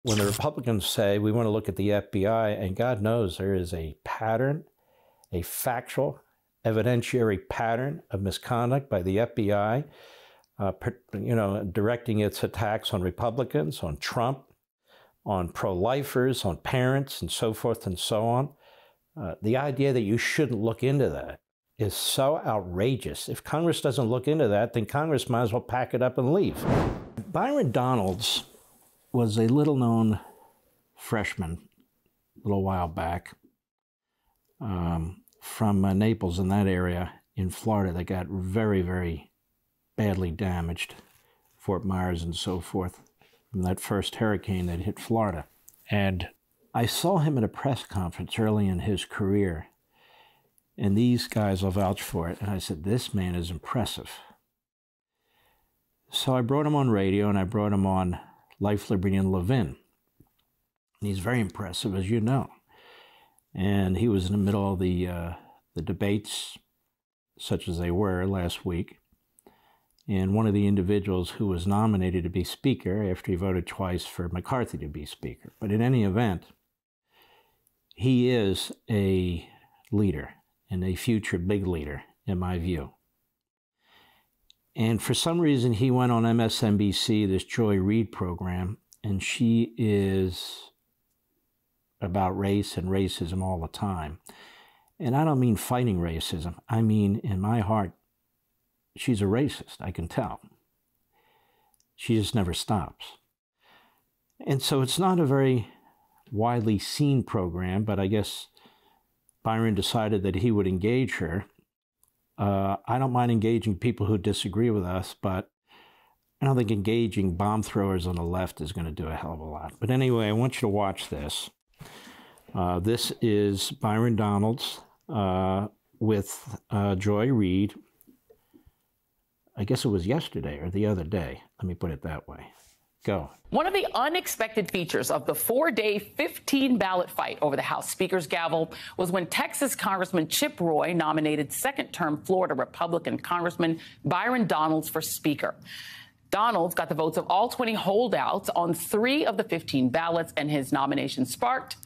When the Republicans say we want to look at the FBI, and God knows there is a pattern, a factual, evidentiary pattern of misconduct by the FBI, directing its attacks on Republicans, on Trump, on pro-lifers, on parents, and so forth and so on. The idea that you shouldn't look into that is so outrageous. If Congress doesn't look into that, then Congress might as well pack it up and leave. Byron Donalds was a little-known freshman a little while back from Naples, in that area in Florida, that got very, very badly damaged, Fort Myers and so forth, from that first hurricane that hit Florida. And I saw him at a press conference early in his career, and these guys will vouch for it, and I said, this man is impressive. So I brought him on radio, and I brought him on Life, Liberty, and Levin. And he's very impressive, as you know. And he was in the middle of the debates, such as they were last week. And one of the individuals who was nominated to be Speaker, after he voted twice for McCarthy to be Speaker. But in any event, he is a leader, and a future big leader, in my view. And for some reason, he went on MSNBC, this Reid program, and she is about race and racism all the time. And I don't mean fighting racism. I mean, in my heart, she's a racist, I can tell. She just never stops. And so it's not a very widely seen program, but I guess Byron decided that he would engage her. I don't mind engaging people who disagree with us, but I don't think engaging bomb throwers on the left is going to do a hell of a lot. But anyway, I want you to watch this. This is Byron Donalds with Reid. I guess it was yesterday or the other day. Let me put it that way. Go. One of the unexpected features of the 4-day 15-ballot fight over the House Speaker's gavel was when Texas Congressman Chip Roy nominated second-term Florida Republican Congressman Byron Donalds for Speaker. Donalds got the votes of all 20 holdouts on 3 of the 15 ballots, and his nomination sparked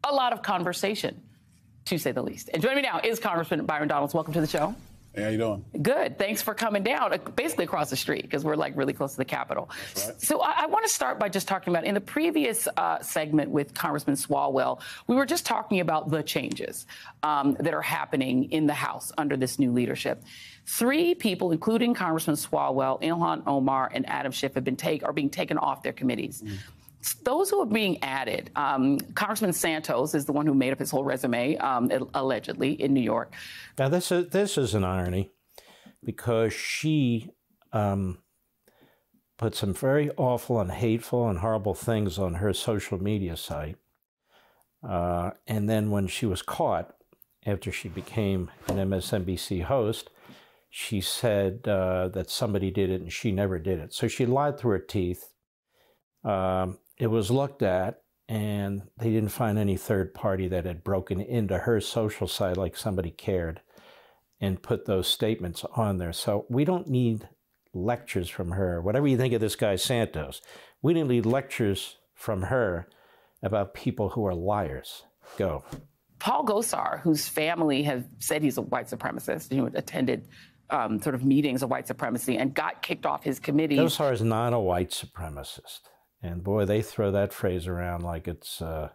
a lot of conversation, to say the least. And joining me now is Congressman Byron Donalds. Welcome to the show. Hey, how you doing? Good. Thanks for coming down, basically across the street, because we're like really close to the Capitol. Right. So I want to start by just talking about, in the previous segment with Congressman Swalwell, we were just talking about the changes that are happening in the House under this new leadership. 3 people, including Congressman Swalwell, Ilhan Omar, and Adam Schiff, are being taken off their committees. Those who are being added, Congressman Santos is the one who made up his whole resume, allegedly, in New York. Now, this is an irony, because she put some very awful and hateful and horrible things on her social media site. And then when she was caught, after she became an MSNBC host, she said that somebody did it and she never did it. So she lied through her teeth. It was looked at, and they didn't find any third party that had broken into her social site like somebody cared and put those statements on there. So we don't need lectures from her. Whatever you think of this guy Santos, we didn't need lectures from her about people who are liars. Go. Paul Gosar, whose family have said he's a white supremacist, attended sort of meetings of white supremacy and got kicked off his committee. Gosar is not a white supremacist. And boy, they throw that phrase around like it's the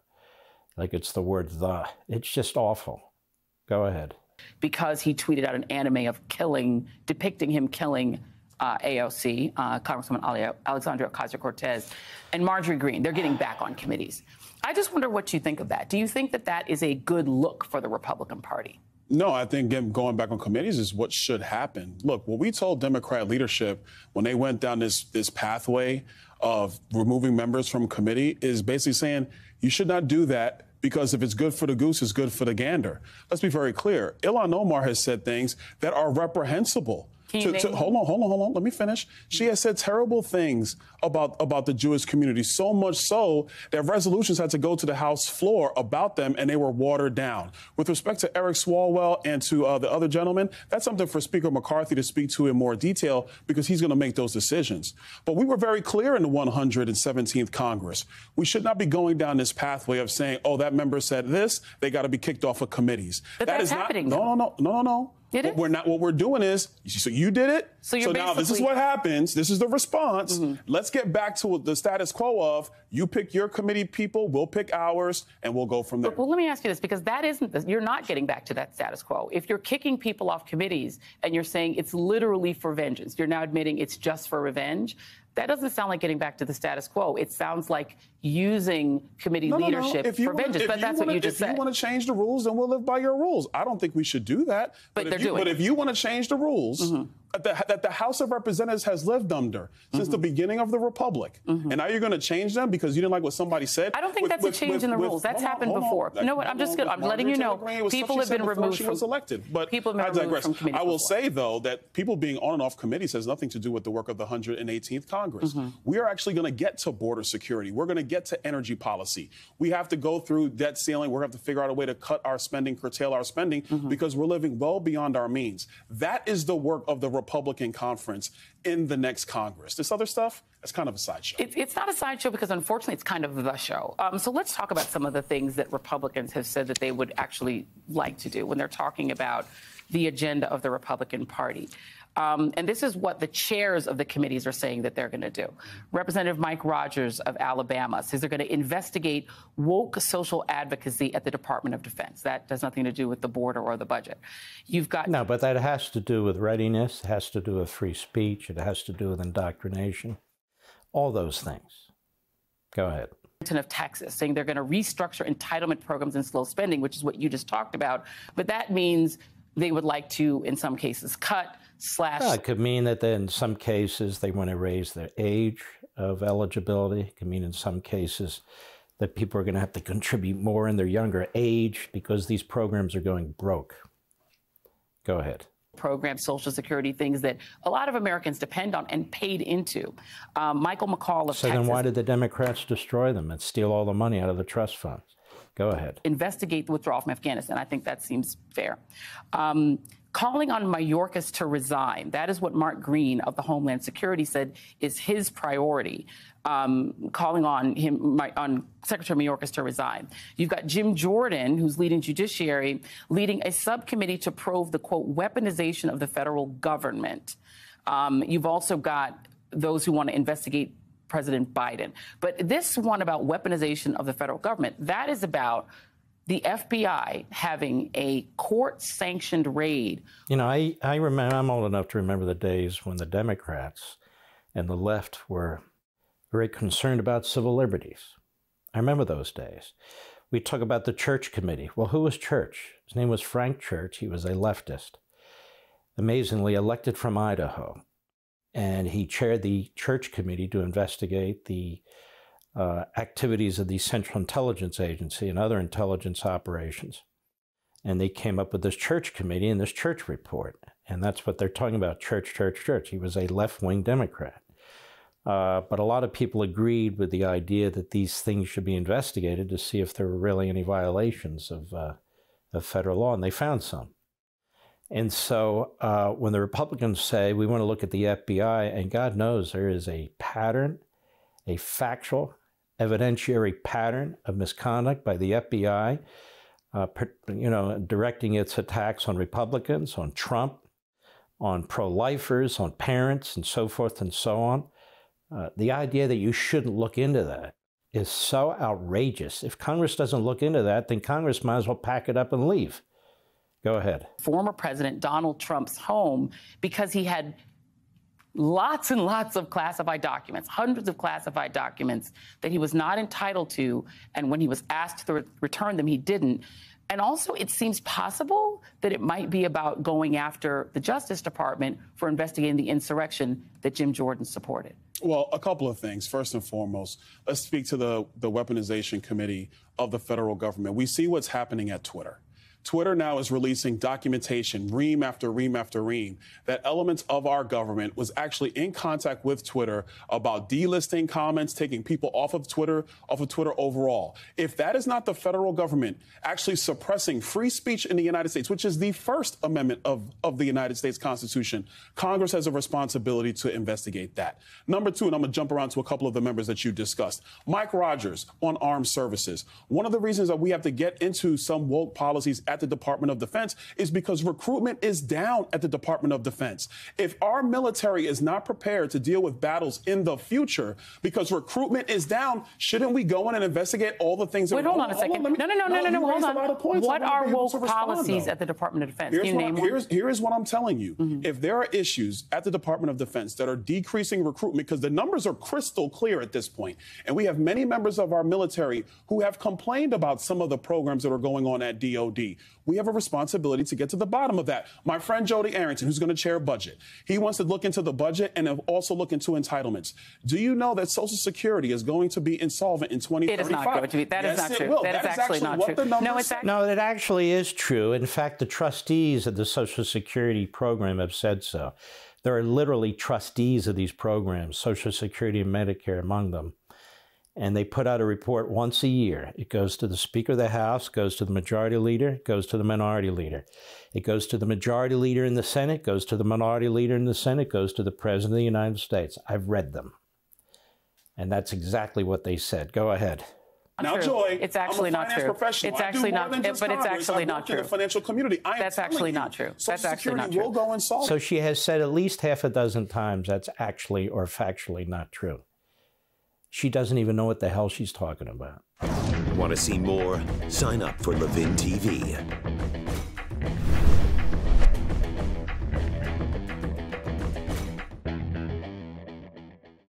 word "the." It's just awful. Go ahead. Because he tweeted out an anime of depicting him killing AOC, Congresswoman Alexandria Ocasio-Cortez, and Marjorie Greene. They're getting back on committees. I just wonder what you think of that. Do you think that that is a good look for the Republican Party? No, I think going back on committees is what should happen. Look, what we told Democrat leadership when they went down this pathway of removing members from committee is basically saying you should not do that, because if it's good for the goose, it's good for the gander. Let's be very clear. Ilhan Omar has said things that are reprehensible. hold on. Let me finish. She has said terrible things about the Jewish community, so much so that resolutions had to go to the House floor about them, and they were watered down. With respect to Eric Swalwell and to the other gentleman, that's something for Speaker McCarthy to speak to in more detail, because he's going to make those decisions. But we were very clear in the 117th Congress. We should not be going down this pathway of saying, oh, that member said this, they got to be kicked off of committees. But that that's is happening. No. What we're doing is, so you did it. So now this is what happens. This is the response. Let's get back to the status quo of you pick your committee people, we'll pick ours, and we'll go from there. Well, let me ask you this, because that isn't, you're not getting back to that status quo. If you're kicking people off committees and you're saying it's literally for vengeance, you're now admitting it's just for revenge. That doesn't sound like getting back to the status quo. It sounds like using committee leadership for vengeance. But that's what you just said. If you want to change the rules, then we'll live by your rules. I don't think we should do that. But if you want to change the rules that the House of Representatives has lived under since the beginning of the Republic, and now you're going to change them because you didn't like what somebody said. I don't think that's a change in the rules. That's happened before. You know what? I'm letting you know. People have been removed from. She was elected. But people have been removed from committees. I will say, though, that people being on and off committees has nothing to do with the work of the 118th Congress. We are actually going to get to border security. We're going to get to energy policy. We have to go through debt ceiling. We're going to have to figure out a way to cut our spending, curtail our spending, because we're living well beyond our means. That is the work of the Republican conference in the next Congress. This other stuff, it's kind of a sideshow. It's not a sideshow because, unfortunately, it's kind of the show. So let's talk about some of the things that Republicans have said that they would actually like to do when they're talking about the agenda of the Republican Party. And this is what the chairs of the committees are saying that they're going to do. Representative Mike Rogers of Alabama says they're going to investigate woke social advocacy at the Department of Defense. That has nothing to do with the border or the budget. You've got... No, but that has to do with readiness. It has to do with free speech. It has to do with indoctrination. All those things. Go ahead. Of Texas, saying they're going to restructure entitlement programs and slow spending, which is what you just talked about. But that means they would like to, in some cases, cut, slash. Well, it could mean that in some cases they want to raise the age of eligibility. It could mean in some cases that people are going to have to contribute more in their younger age because these programs are going broke. Go ahead. Programs, Social Security, things that a lot of Americans depend on and paid into. Michael McCall of Texas. So then why did the Democrats destroy them and steal all the money out of the trust funds? Go ahead. Investigate the withdrawal from Afghanistan. I think that seems fair. Calling on Mayorkas to resign. That is what Mark Green of the Homeland Security said is his priority. Calling on Secretary Mayorkas to resign. You've got Jim Jordan, who's leading Judiciary, leading a subcommittee to probe the, quote, weaponization of the federal government. You've also got those who want to investigate President Biden. But this one about weaponization of the federal government, that is about the FBI having a court-sanctioned raid. You know, I remember, I'm old enough to remember the days when the Democrats and the left were very concerned about civil liberties. I remember those days. We talk about the Church Committee. Well, who was Church? His name was Frank Church. He was a leftist, amazingly elected from Idaho. And he chaired the Church Committee to investigate the activities of the Central Intelligence Agency and other intelligence operations. And they came up with this Church Committee and this Church report. And that's what they're talking about, church, church, church. He was a left-wing Democrat. But a lot of people agreed with the idea that these things should be investigated to see if there were really any violations of federal law, and they found some. And so when the Republicans say we want to look at the FBI, and God knows there is a pattern, a factual, evidentiary pattern of misconduct by the FBI, directing its attacks on Republicans, on Trump, on pro-lifers, on parents, and so forth and so on. The idea that you shouldn't look into that is so outrageous. If Congress doesn't look into that, then Congress might as well pack it up and leave. Go ahead. Former President Donald Trump's home because he had lots and lots of classified documents, hundreds of classified documents that he was not entitled to. And when he was asked to return them, he didn't. And also, it seems possible that it might be about going after the Justice Department for investigating the insurrection that Jim Jordan supported. Well, a couple of things. First and foremost, let's speak to the Weaponization Committee of the federal government. We see what's happening at Twitter. Twitter now is releasing documentation, ream after ream after ream, that elements of our government was actually in contact with Twitter about delisting comments, taking people off of Twitter overall. If that is not the federal government actually suppressing free speech in the United States, which is the First Amendment of the United States Constitution, Congress has a responsibility to investigate that. Number two, and I'm going to jump around to a couple of the members that you discussed. Mike Rogers on armed services. One of the reasons that we have to get into some woke policies at the Department of Defense is because recruitment is down at the Department of Defense. If our military is not prepared to deal with battles in the future because recruitment is down, shouldn't we go in and investigate all the things that Wait, hold on a second. No, hold on. What are woke policies at the Department of Defense? Here is what I'm telling you. If there are issues at the Department of Defense that are decreasing recruitment, because the numbers are crystal clear at this point, and we have many members of our military who have complained about some of the programs that are going on at DOD. We have a responsibility to get to the bottom of that. My friend Jody Arrington, who's going to chair budget, he wants to look into the budget and also look into entitlements. Do you know that Social Security is going to be insolvent in 2035? It is not going to be. That is not true. That is actually not true. No, it actually is true. In fact, the trustees of the Social Security program have said so. There are literally trustees of these programs, Social Security and Medicare among them. And they put out a report once a year. It goes to the Speaker of the House, goes to the Majority Leader, goes to the Minority Leader. It goes to the Majority Leader in the Senate, goes to the Minority Leader in the Senate, goes to the President of the United States. I've read them. And that's exactly what they said. Go ahead. Now, Joy, it's actually I'm a not true. Professional. It's actually not, but it's actually not true. In the financial community, that's actually not true. That's actually not true. Will go and solve. So she has said at least half a dozen times that's actually or factually not true. She doesn't even know what the hell she's talking about. Want to see more? Sign up for LevinTV.